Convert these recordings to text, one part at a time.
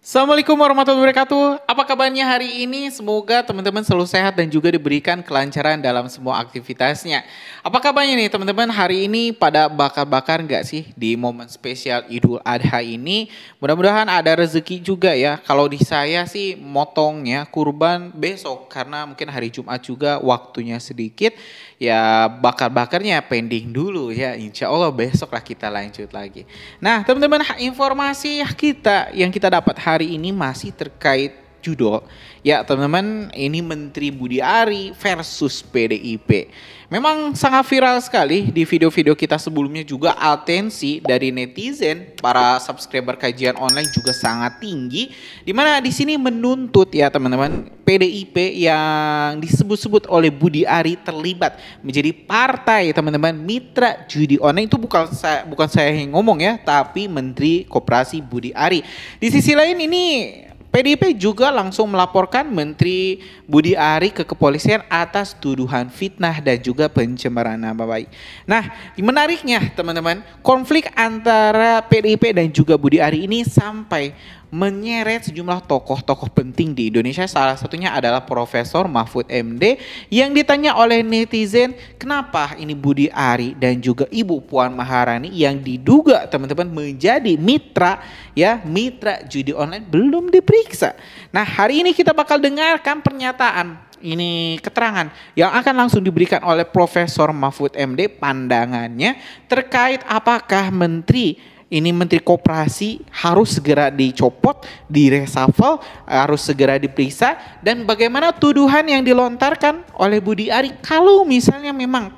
Assalamualaikum warahmatullahi wabarakatuh. Apa kabarnya hari ini? Semoga teman-teman selalu sehat dan juga diberikan kelancaran dalam semua aktivitasnya. Apa kabarnya nih teman-teman hari ini pada bakar-bakar nggak sih di momen spesial Idul Adha ini? Mudah-mudahan ada rezeki juga ya. Kalau di saya sih motongnya kurban besok karena mungkin hari Jumat juga waktunya sedikit. Ya bakar-bakarnya pending dulu ya. Insya Allah besok lah kita lanjut lagi. Nah teman-teman informasi kita yang kita dapat hari ini masih terkait judul. Ya teman-teman ini Menteri Budi Ari versus PDIP. Memang sangat viral sekali di video-video kita sebelumnya juga atensi dari netizen, para subscriber kajian online juga sangat tinggi. Dimana di sini menuntut ya teman-teman PDIP yang disebut-sebut oleh Budi Ari terlibat menjadi partai teman-teman mitra judi online. Itu bukan saya yang ngomong ya, tapi Menteri Koperasi Budi Ari. Di sisi lain ini PDIP juga langsung melaporkan Menteri Budi Ari ke kepolisian atas tuduhan fitnah dan juga pencemaran nama baik. Nah, menariknya teman-teman, konflik antara PDIP dan juga Budi Ari ini sampai menyeret sejumlah tokoh-tokoh penting di Indonesia. Salah satunya adalah Profesor Mahfud MD yang ditanya oleh netizen kenapa ini Budi Ari dan juga Ibu Puan Maharani yang diduga teman-teman menjadi mitra judi online belum diperiksa. Nah hari ini kita bakal dengarkan pernyataan ini keterangan yang akan langsung diberikan oleh Profesor Mahfud MD pandangannya terkait apakah Menteri Koperasi harus segera dicopot, direshuffle, harus segera diperiksa, dan bagaimana tuduhan yang dilontarkan oleh Budi Ari kalau misalnya memang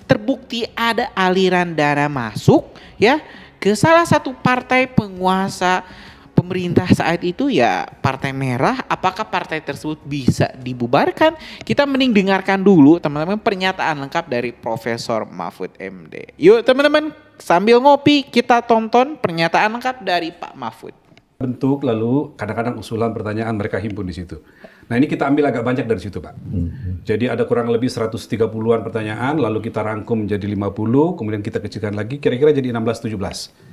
terbukti ada aliran dana masuk ya ke salah satu partai penguasa pemerintah saat itu ya Partai Merah, apakah partai tersebut bisa dibubarkan? Kita mending dengarkan dulu teman-teman pernyataan lengkap dari Profesor Mahfud MD. Yuk teman-teman sambil ngopi kita tonton pernyataan lengkap dari Pak Mahfud. Bentuk lalu kadang-kadang usulan pertanyaan mereka himpun di situ. Nah ini kita ambil agak banyak dari situ Pak. Jadi ada kurang lebih 130-an pertanyaan lalu kita rangkum menjadi 50, kemudian kita kecilkan lagi kira-kira jadi 16-17.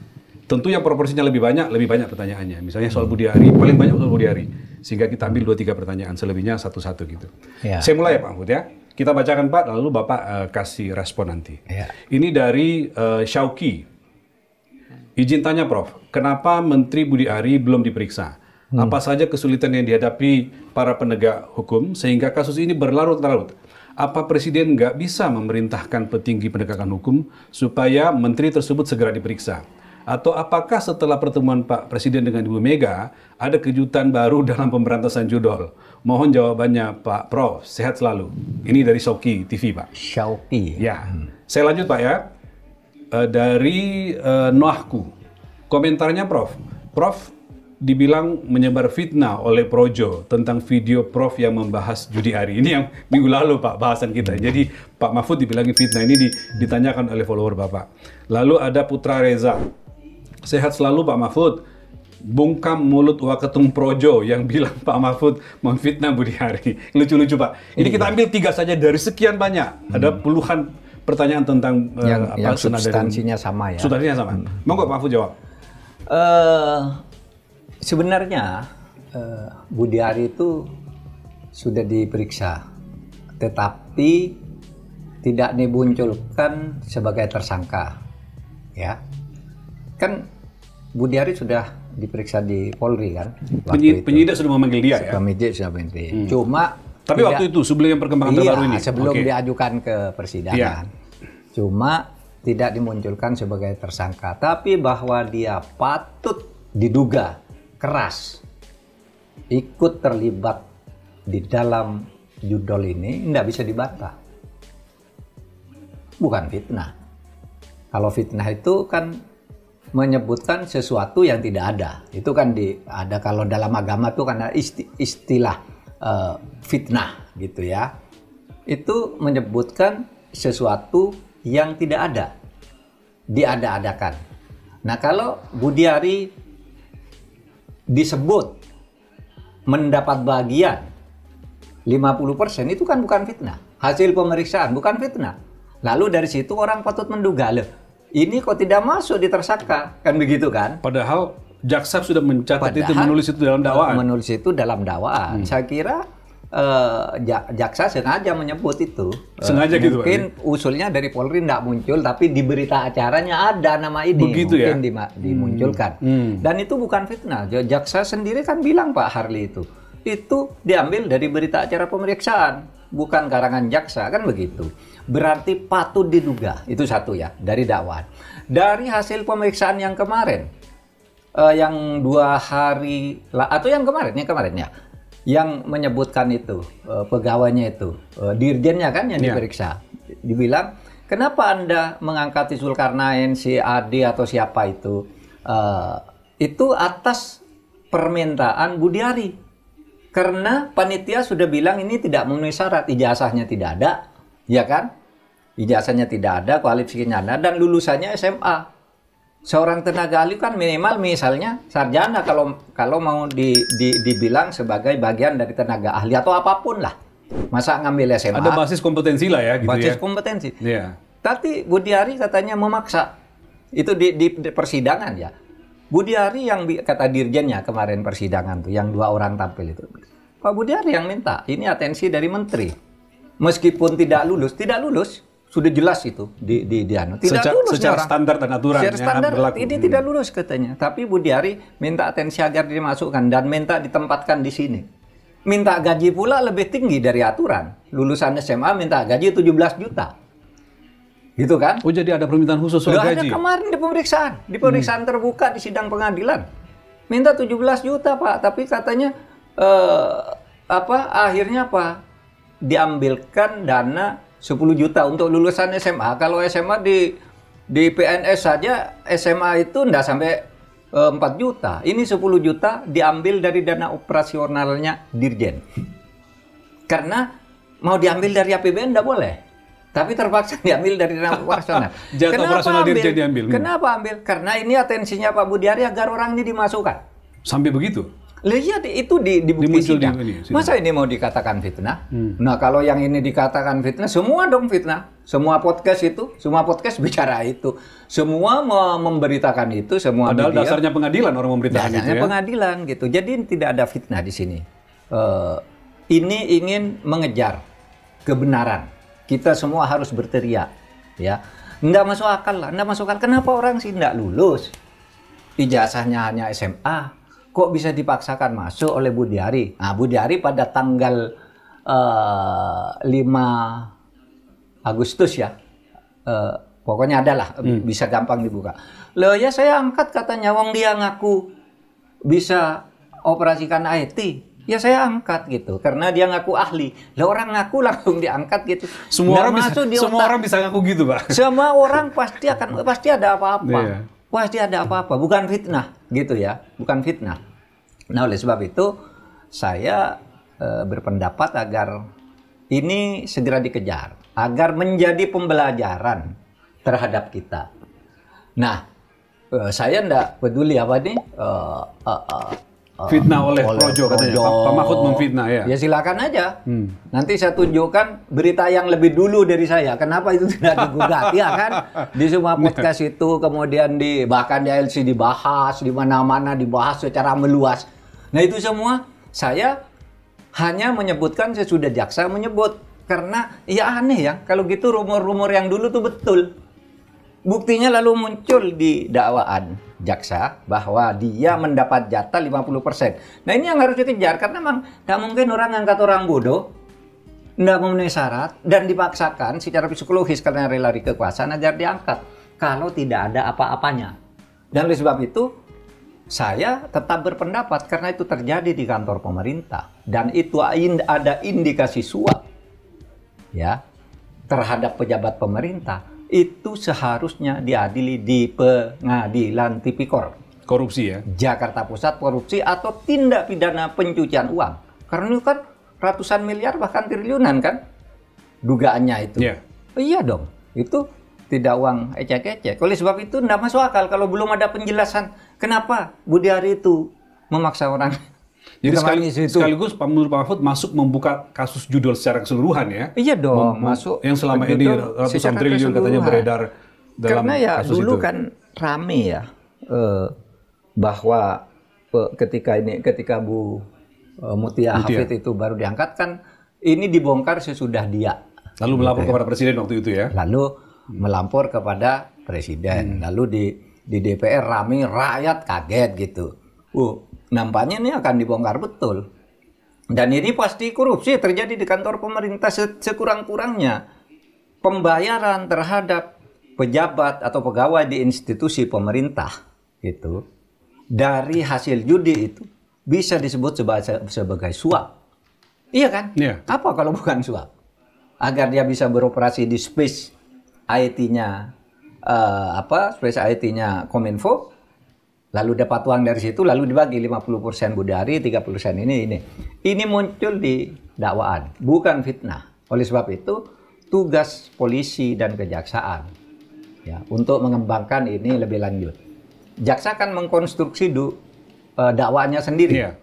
Tentu yang proporsinya lebih banyak pertanyaannya. Misalnya soal Budi Ari, paling banyak soal Budi Ari. Sehingga kita ambil 2-3 pertanyaan, selebihnya satu-satu gitu. Ya. Saya mulai ya Pak Mahfud ya. Kita bacakan Pak, lalu Bapak kasih respon nanti. Ya. Ini dari Syauki. Izin tanya Prof, kenapa Menteri Budi Ari belum diperiksa? Apa saja kesulitan yang dihadapi para penegak hukum sehingga kasus ini berlarut-larut? Apa Presiden nggak bisa memerintahkan petinggi penegakan hukum supaya Menteri tersebut segera diperiksa? Atau apakah setelah pertemuan Pak Presiden dengan Ibu Mega ada kejutan baru dalam pemberantasan judol? Mohon jawabannya Pak Prof. Sehat selalu. Ini dari Syauki TV Pak. Syauki. Ya. Saya lanjut Pak ya. Dari Noahku. Komentarnya Prof. Prof dibilang menyebar fitnah oleh Projo tentang video Prof yang membahas judi Ari. Ini yang minggu lalu Pak bahasan kita. Jadi Pak Mahfud dibilangin fitnah. Ini ditanyakan oleh follower Bapak. Lalu ada Putra Reza. Sehat selalu Pak Mahfud. Bungkam mulut Waketum Projo yang bilang Pak Mahfud memfitnah Budi Ari. Lucu-lucu Pak. Ini kita ambil 3 saja dari sekian banyak. Ada puluhan pertanyaan tentang yang substansinya sama ya. Substansinya sama. Monggo Pak Mahfud jawab. Sebenarnya Budi Ari itu sudah diperiksa, tetapi tidak dimunculkan sebagai tersangka. Ya, kan Budi Ari sudah diperiksa di Polri kan. Penyidik sudah memanggil dia ya? Penyidik sudah memanggil. Cuma tapi waktu itu sebelum yang perkembangan terbaru ini? Sebelum diajukan ke persidangan. Iya. Cuma tidak dimunculkan sebagai tersangka. Tapi bahwa dia patut diduga keras ikut terlibat di dalam judol ini tidak bisa dibantah. Bukan fitnah. Kalau fitnah itu kan menyebutkan sesuatu yang tidak ada. Itu kan ada kalau dalam agama itu kan ada istilah fitnah gitu ya. Itu menyebutkan sesuatu yang tidak ada. Diada-adakan. Nah, kalau Budi Ari disebut mendapat bagian 50% itu kan bukan fitnah. Hasil pemeriksaan bukan fitnah. Lalu dari situ orang patut menduga, loh, ini kok tidak masuk di tersangka, kan begitu kan? Padahal Jaksa sudah mencatat itu, Padahal, menulis itu dalam dakwaan. Menulis itu dalam dakwaan. Saya kira jaksa sengaja menyebut itu. Sengaja gitu, mungkin usulnya dari Polri tidak muncul, tapi di berita acaranya ada nama ini. Begitu mungkin ya? Dimunculkan. Dan itu bukan fitnah. Jaksa sendiri kan bilang, Pak Harli, itu diambil dari berita acara pemeriksaan, bukan karangan jaksa, kan begitu. Berarti patut diduga, itu satu ya, dari dakwaan. Dari hasil pemeriksaan yang kemarin, yang 2 hari, atau yang kemarin ya, yang menyebutkan itu, pegawainya itu, dirjennya kan yang diperiksa. Dibilang, kenapa Anda mengangkat si Zulkarnain, si Adi atau siapa itu? Itu atas permintaan Budiari. Karena panitia sudah bilang ini tidak memenuhi syarat, ijazahnya tidak ada, ya kan? Ijazahnya tidak ada, kualifikasinya ada, dan lulusannya SMA. Seorang tenaga ahli kan minimal misalnya sarjana kalau mau dibilang sebagai bagian dari tenaga ahli atau apapun lah. Masa ngambil SMA? Ada basis kompetensi lah ya, gitu ya. Basis kompetensi. Iya. Tapi Budiari katanya memaksa. Itu di persidangan ya. Budiari yang kata dirjennya kemarin persidangan tuh, yang 2 orang tampil itu. Pak Budiari yang minta, ini atensi dari menteri. Meskipun tidak lulus. Sudah jelas itu di anu. Tidak lulus secara standar dan aturan secara standar berlaku. ini tidak lulus katanya. Tapi Budiari minta atensi agar dimasukkan dan minta ditempatkan di sini. Minta gaji pula lebih tinggi dari aturan. Lulusan SMA minta gaji 17 juta. Gitu kan? Oh, jadi ada permintaan khusus soal gaji? Ada kemarin di pemeriksaan terbuka di sidang pengadilan. Minta 17 juta, Pak, tapi katanya akhirnya diambilkan dana 10 juta untuk lulusan SMA. Kalau SMA di PNS saja SMA itu enggak sampai 4 juta. Ini 10 juta diambil dari dana operasionalnya Dirjen. Karena mau diambil dari APBN enggak boleh. Tapi terpaksa diambil dari dana operasional. Jatah operasional Dirjen diambil. Kenapa ambil? Karena ini atensinya Pak Budiari agar orang ini dimasukkan. Sampai begitu? Lihat itu di bukti sidang. Masa ini mau dikatakan fitnah? Nah, kalau yang ini dikatakan fitnah, semua dong fitnah. Semua podcast bicara itu. Semua memberitakan itu, semua padahal media. Dasarnya pengadilan orang memberitakan itu ya. Pengadilan gitu. Jadi tidak ada fitnah di sini. Ini ingin mengejar kebenaran. Kita semua harus berteriak, ya. Nggak masuk akal lah, nggak masuk akal. Kenapa orang sih nggak lulus? Ijazahnya hanya SMA. Kok bisa dipaksakan masuk oleh Budiari? Nah, Budiari pada tanggal 5 Agustus ya, pokoknya adalah bisa gampang dibuka. Loh ya saya angkat katanya, wong dia ngaku bisa operasikan IT. Ya saya angkat gitu, karena dia ngaku ahli. Lah orang ngaku langsung diangkat gitu. Semua orang bisa ngaku gitu, Pak. Semua orang pasti ada apa-apa. Yeah. Pasti ada apa-apa, bukan fitnah gitu ya, bukan fitnah. Nah, oleh sebab itu saya berpendapat agar ini segera dikejar, agar menjadi pembelajaran terhadap kita. Nah, saya enggak peduli apa nih fitnah oleh Projo katanya. Pak Mahfud memfitnah ya. Ya silakan aja. Nanti saya tunjukkan berita yang lebih dulu dari saya. Kenapa itu tidak digugat? Ya kan? Di semua podcast itu kemudian bahkan di LC dibahas, di mana-mana dibahas secara meluas. Nah, itu semua saya hanya menyebutkan sesudah jaksa menyebut, karena ya aneh ya kalau gitu rumor-rumor yang dulu tuh betul. Buktinya lalu muncul di dakwaan jaksa bahwa dia mendapat jatah 50%. Nah, ini yang harus dikejar karena memang tidak mungkin orang angkat orang bodoh, tidak memenuhi syarat dan dipaksakan secara psikologis karena rela di kekuasaan agar diangkat kalau tidak ada apa-apanya. Dan oleh sebab itu saya tetap berpendapat karena itu terjadi di kantor pemerintah dan itu ada indikasi suap ya terhadap pejabat pemerintah. Itu seharusnya diadili di pengadilan tipikor. Korupsi ya? Jakarta Pusat korupsi atau tindak pidana pencucian uang. Karena itu kan ratusan miliar bahkan triliunan kan dugaannya itu. Yeah. Iya dong, itu tidak uang ecek-ecek. Oleh sebab itu tidak masuk akal kalau belum ada penjelasan kenapa Budiari itu memaksa orang. Jadi sekaligus Pak Mahfud masuk membuka kasus judul secara keseluruhan ya? Iya dong, masuk. Yang selama ini ratusan triliun katanya beredar dalam karena ya kasus dulu itu. kan rame ya. bahwa ketika Bu Mutia Hafid itu baru diangkat kan ini dibongkar sesudah dia. Lalu melapor kepada presiden waktu itu ya. Lalu melapor kepada presiden. Lalu di DPR ramai, rakyat kaget gitu. Nampaknya ini akan dibongkar betul. Dan ini pasti korupsi terjadi di kantor pemerintah sekurang-kurangnya. Pembayaran terhadap pejabat atau pegawai di institusi pemerintah gitu dari hasil judi itu bisa disebut sebagai suap. Iya kan? Yeah. Apa kalau bukan suap? Agar dia bisa beroperasi di space IT-nya space IT-nya Kominfo, lalu dapat uang dari situ, lalu dibagi 50% Budi, 30% ini. Ini muncul di dakwaan, bukan fitnah. Oleh sebab itu tugas polisi dan kejaksaan ya untuk mengembangkan ini lebih lanjut. Jaksa kan mengkonstruksi dakwaannya sendiri. Yeah.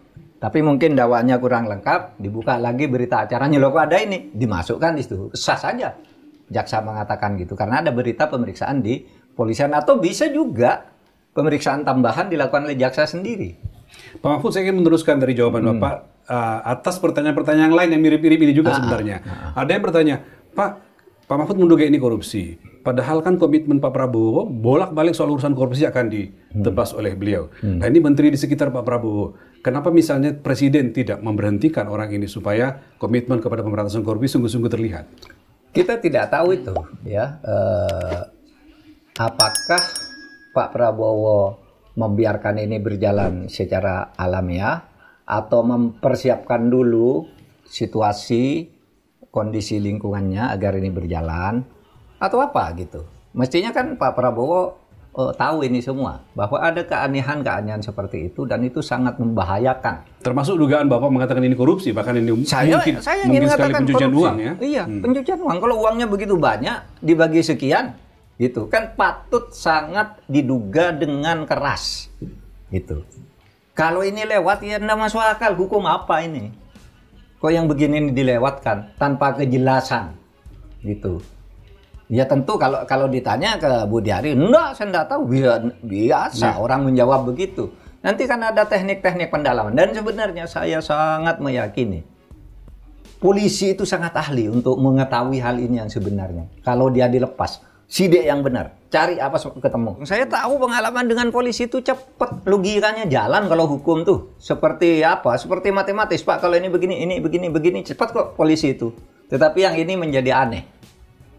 Tapi mungkin dakwaannya kurang lengkap, dibuka lagi berita acaranya, loh kok ada ini, dimasukkan di situ. Sah saja jaksa mengatakan gitu karena ada berita pemeriksaan di polisian, atau bisa juga pemeriksaan tambahan dilakukan oleh jaksa sendiri. Pak Mahfud, saya ingin meneruskan dari jawaban Bapak atas pertanyaan-pertanyaan lain yang mirip-mirip ini juga sebenarnya. Ada yang bertanya, Pak Mahfud menduga ini korupsi. Padahal kan komitmen Pak Prabowo bolak-balik soal urusan korupsi akan ditebas oleh beliau. Nah ini menteri di sekitar Pak Prabowo. Kenapa misalnya Presiden tidak memberhentikan orang ini supaya komitmen kepada pemberantasan korupsi sungguh-sungguh terlihat? Kita tidak tahu itu, ya. Apakah Pak Prabowo membiarkan ini berjalan secara alamiah atau mempersiapkan dulu situasi, kondisi lingkungannya agar ini berjalan, atau apa gitu. Mestinya kan Pak Prabowo tahu ini semua, bahwa ada keanehan-keanehan seperti itu dan itu sangat membahayakan. Termasuk dugaan Bapak mengatakan ini korupsi, bahkan ini saya mungkin ingin sekali pencucian korupsi. uang ya. Iya, pencucian uang. Kalau uangnya begitu banyak dibagi sekian, gitu kan patut sangat diduga dengan keras, gitu. Kalau ini lewat ya tidak masuk akal, hukum apa ini? Kok yang begini ini dilewatkan tanpa kejelasan, gitu. Ya tentu kalau ditanya ke Budi Ari, enggak, saya enggak tahu. Biasa orang menjawab begitu. Nanti kan ada teknik-teknik pendalaman. Dan sebenarnya saya sangat meyakini polisi itu sangat ahli untuk mengetahui hal ini yang sebenarnya. Kalau dia dilepas, sidik yang benar, cari apa ketemu. Saya tahu pengalaman dengan polisi itu cepat, logikanya jalan kalau hukum tuh. Seperti apa? Seperti matematis, Pak. Kalau ini begini, cepat kok polisi itu. Tetapi yang ini menjadi aneh.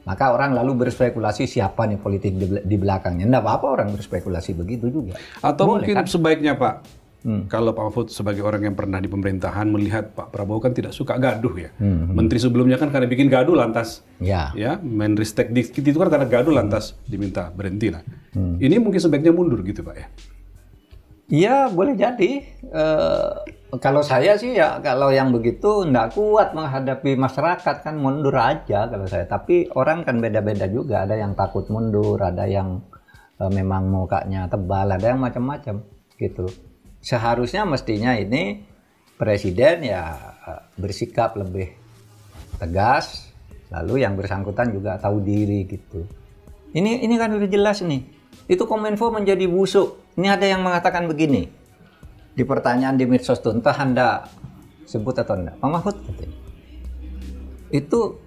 Maka orang lalu berspekulasi siapa nih politik di belakangnya. Nggak apa-apa orang berspekulasi begitu juga. Atau boleh, mungkin kan? Sebaiknya Pak, kalau Pak Mahfud sebagai orang yang pernah di pemerintahan melihat Pak Prabowo kan tidak suka gaduh ya. Menteri sebelumnya kan karena bikin gaduh lantas, ya Menristek Dikti itu kan karena gaduh lantas diminta berhenti lah. Ini mungkin sebaiknya mundur gitu Pak ya. Iya boleh jadi. Kalau saya sih ya kalau yang begitu nggak kuat menghadapi masyarakat kan mundur aja kalau saya. Tapi orang kan beda-beda juga. Ada yang takut mundur, ada yang memang mukanya tebal, ada yang macam-macam gitu. Seharusnya mestinya ini presiden ya bersikap lebih tegas, lalu yang bersangkutan juga tahu diri gitu. Ini kan udah jelas nih. Itu Kominfo menjadi busuk. Ini ada yang mengatakan begini. Di pertanyaan di medsos itu, entah Anda sebut atau enggak, Pak Mahfud katanya, itu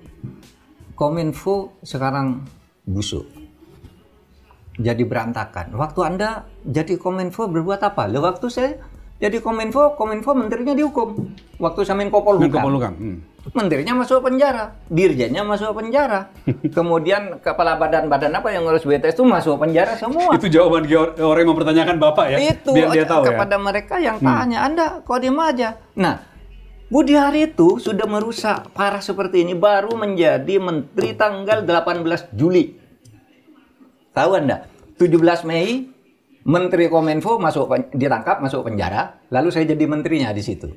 Kominfo sekarang busuk, jadi berantakan. Waktu Anda jadi Kominfo berbuat apa? Loh, waktu saya jadi Kominfo menterinya dihukum. Waktu saya Menko Polhukam. Menterinya masuk penjara, dirjennya masuk penjara, kemudian kepala badan-badan apa yang ngurus BTS itu masuk penjara semua. Itu jawaban orang yang mempertanyakan Bapak ya? Itu biar dia tahu kepada mereka yang tanya, Anda kok diem aja? Nah, Budi Ari itu sudah merusak parah seperti ini, baru menjadi menteri tanggal 18 Juli. Tahu Anda? 17 Mei, Menteri Kominfo ditangkap, masuk penjara, lalu saya jadi menterinya di situ.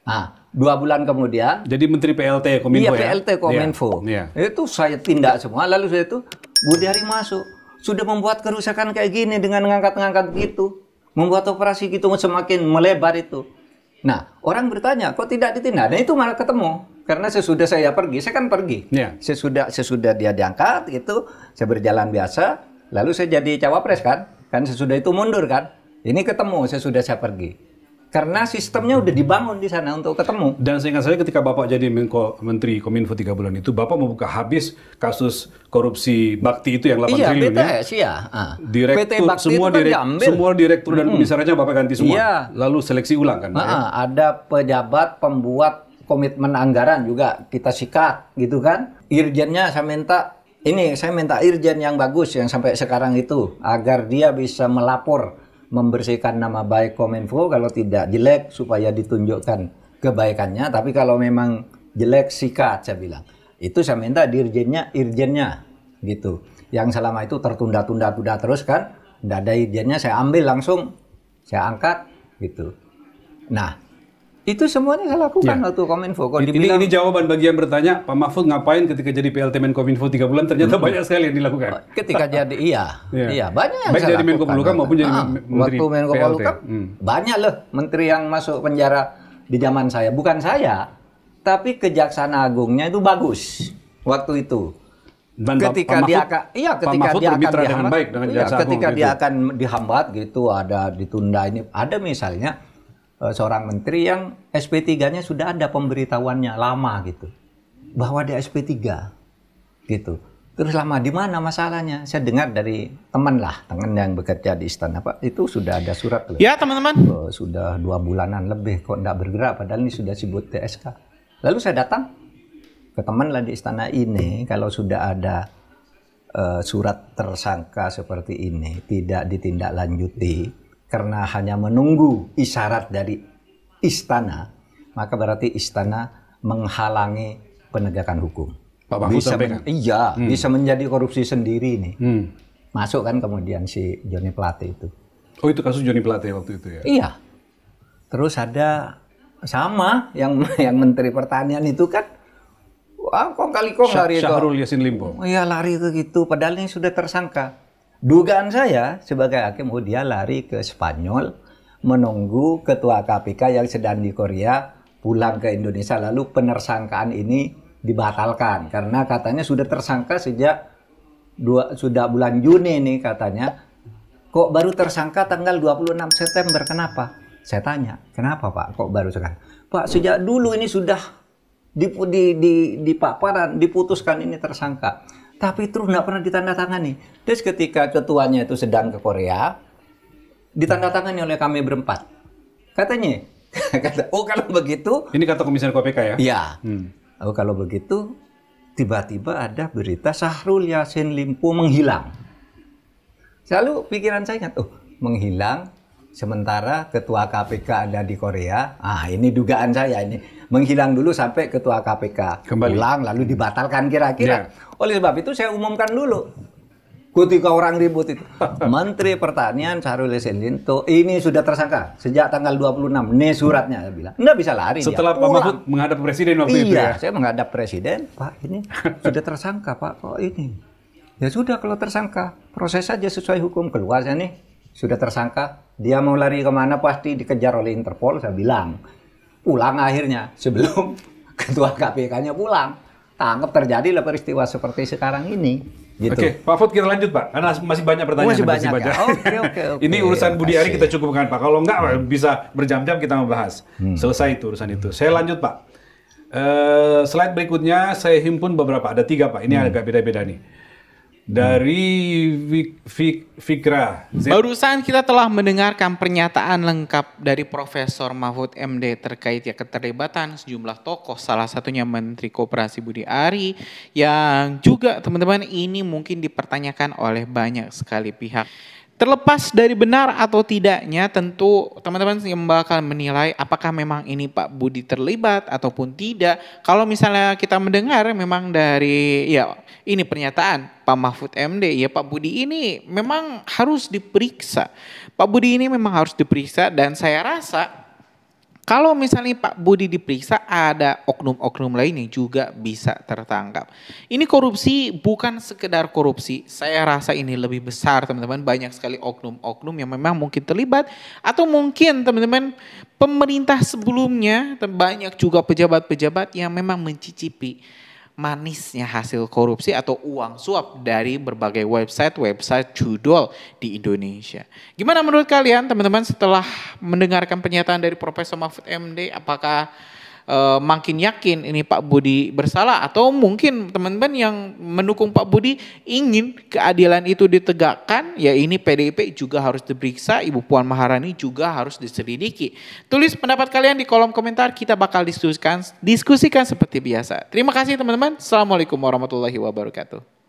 Nah, 2 bulan kemudian jadi Menteri PLT Kominfo ya? PLT Kominfo. Itu saya tindak semua, lalu saya itu Budi Ari masuk. Sudah membuat kerusakan kayak gini dengan ngangkat-ngangkat gitu. Membuat operasi gitu semakin melebar itu. Nah, orang bertanya, kok tidak ditindak? Nah, itu malah ketemu. Karena sesudah saya pergi, saya kan pergi. Sesudah dia diangkat, itu saya berjalan biasa. Lalu saya jadi cawapres kan? Kan sesudah itu mundur kan? Ini ketemu sesudah saya pergi. Karena sistemnya udah dibangun di sana untuk ketemu. Dan seingat saya ketika Bapak jadi Menteri Kominfo 3 bulan itu, Bapak membuka habis kasus korupsi Bakti itu yang 8 triliun BTS, ya? PT Direktur, Bakti semua, itu kan diambil. semua direktur dan komisarisnya Bapak ganti semua. Iya. Lalu seleksi ulang kan Pak? Ya? Ada pejabat pembuat komitmen anggaran juga kita sikat gitu kan. Irjennya saya minta irjen yang bagus yang sampai sekarang itu agar dia bisa melapor membersihkan nama baik Kominfo, kalau tidak jelek supaya ditunjukkan kebaikannya, tapi kalau memang jelek sikat saya bilang. Itu saya minta irjennya gitu. Yang selama itu tertunda-tunda terus kan, tidak ada irjennya, saya ambil langsung, saya angkat gitu. Nah, itu semuanya saya lakukan waktu Kominfo. Ini jawaban bagi yang bertanya, Pak Mahfud ngapain ketika jadi PLT Menkominfo 3 bulan? Ternyata banyak sekali yang dilakukan. Ketika jadi iya banyak yang baik saya jadi Menko lakukan. Polhukam maupun jadi Menteri waktu Menko PLT. Polhukam banyak loh menteri yang masuk penjara di zaman saya. Bukan saya, tapi Kejaksaan Agungnya itu bagus waktu itu. Dan ketika dia akan bermitra dengan baik dengan Jaksa Agung ketika gitu. dia akan dihambat gitu, ada ditunda ini, ada misalnya seorang menteri yang SP3-nya sudah ada pemberitahuannya lama gitu, bahwa dia SP3 gitu. Terus lama, di mana masalahnya? Saya dengar dari teman yang bekerja di istana, Pak, itu sudah ada surat loh. Ya teman-teman. Sudah 2 bulanan lebih kok tidak bergerak, padahal ini sudah disebut TSK. Lalu saya datang ke teman di istana ini, kalau sudah ada surat tersangka seperti ini tidak ditindaklanjuti karena hanya menunggu isyarat dari istana, maka berarti istana menghalangi penegakan hukum. Pak Mahfud sampaikan. Bisa menjadi korupsi sendiri nih. Masuk kan kemudian si Joni Plate itu. Oh, itu kasus Joni Plate waktu itu ya? Iya. Terus ada sama yang Menteri Pertanian itu kan, wah kok lari itu. Syahrul Yassin Limpo. Oh iya, lari ke gitu, padahal ini sudah tersangka. Dugaan saya sebagai hakim, dia lari ke Spanyol menunggu ketua KPK yang sedang di Korea pulang ke Indonesia, lalu penersangkaan ini dibatalkan karena katanya sudah tersangka sejak sudah bulan Juni nih katanya. Kok baru tersangka tanggal 26 September, kenapa? Saya tanya, kenapa Pak kok baru sekarang? Pak, sejak dulu ini sudah di paparan diputuskan ini tersangka. Tapi terus nggak pernah ditandatangani. Terus ketika ketuanya itu sedang ke Korea, ditandatangani oleh kami berempat. Katanya, oh kalau begitu. Ini kata komisioner KPK ya? Iya. Oh kalau begitu, tiba-tiba ada berita Syahrul Yassin Limpo menghilang. Selalu pikiran saya ingat, menghilang sementara ketua KPK ada di Korea. Ini dugaan saya ini. Menghilang dulu sampai ketua KPK kembali pulang lalu dibatalkan kira-kira. Oleh sebab itu saya umumkan dulu. Ketika orang ribut itu, Menteri Pertanian Syahrul Yassin Limpo ini sudah tersangka sejak tanggal 26. Nih suratnya, saya bilang. Nggak bisa lari. Setelah Pak Mahfud menghadap presiden waktu itu ya? Saya menghadap presiden, Pak ini sudah tersangka Pak, kok ini. Ya sudah kalau tersangka, proses saja sesuai hukum. Keluar saya nih, sudah tersangka. Dia mau lari kemana pasti dikejar oleh Interpol, saya bilang. Pulang akhirnya, sebelum ketua KPK-nya pulang. Tangkap, terjadilah peristiwa seperti sekarang ini. Gitu. Oke, Pak Mahfud kita lanjut Pak, karena masih banyak pertanyaan. Masih banyak ya? Oke. Ini urusan Budi Ari kita cukupkan Pak, kalau enggak bisa berjam-jam kita membahas. Selesai itu urusan itu. Saya lanjut Pak. Slide berikutnya saya himpun beberapa, ada 3 Pak, ini agak beda-beda nih. Dari Fikra. Barusan kita telah mendengarkan pernyataan lengkap dari Profesor Mahfud MD terkait keterlibatan sejumlah tokoh, salah satunya Menteri Koperasi Budi Ari, yang juga teman-teman ini mungkin dipertanyakan oleh banyak sekali pihak. Terlepas dari benar atau tidaknya, tentu teman-teman yang bakal menilai apakah memang ini Pak Budi terlibat ataupun tidak. Kalau misalnya kita mendengar memang dari ini pernyataan Pak Mahfud MD, ya Pak Budi ini memang harus diperiksa. Pak Budi ini memang harus diperiksa, dan saya rasa kalau misalnya Pak Budi diperiksa, ada oknum-oknum lain yang juga bisa tertangkap. Ini korupsi bukan sekedar korupsi. Saya rasa ini lebih besar teman-teman. Banyak sekali oknum-oknum yang memang mungkin terlibat. Atau mungkin teman-teman pemerintah sebelumnya, banyak juga pejabat-pejabat yang memang mencicipi manisnya hasil korupsi atau uang suap dari berbagai website judul di Indonesia. Gimana menurut kalian teman-teman setelah mendengarkan pernyataan dari Profesor Mahfud MD, apakah makin yakin ini Pak Budi bersalah atau mungkin teman-teman yang mendukung Pak Budi ingin keadilan itu ditegakkan, ya ini PDIP juga harus diperiksa, Ibu Puan Maharani juga harus diselidiki. Tulis pendapat kalian di kolom komentar, kita bakal diskusikan seperti biasa. Terima kasih teman-teman. Assalamualaikum warahmatullahi wabarakatuh.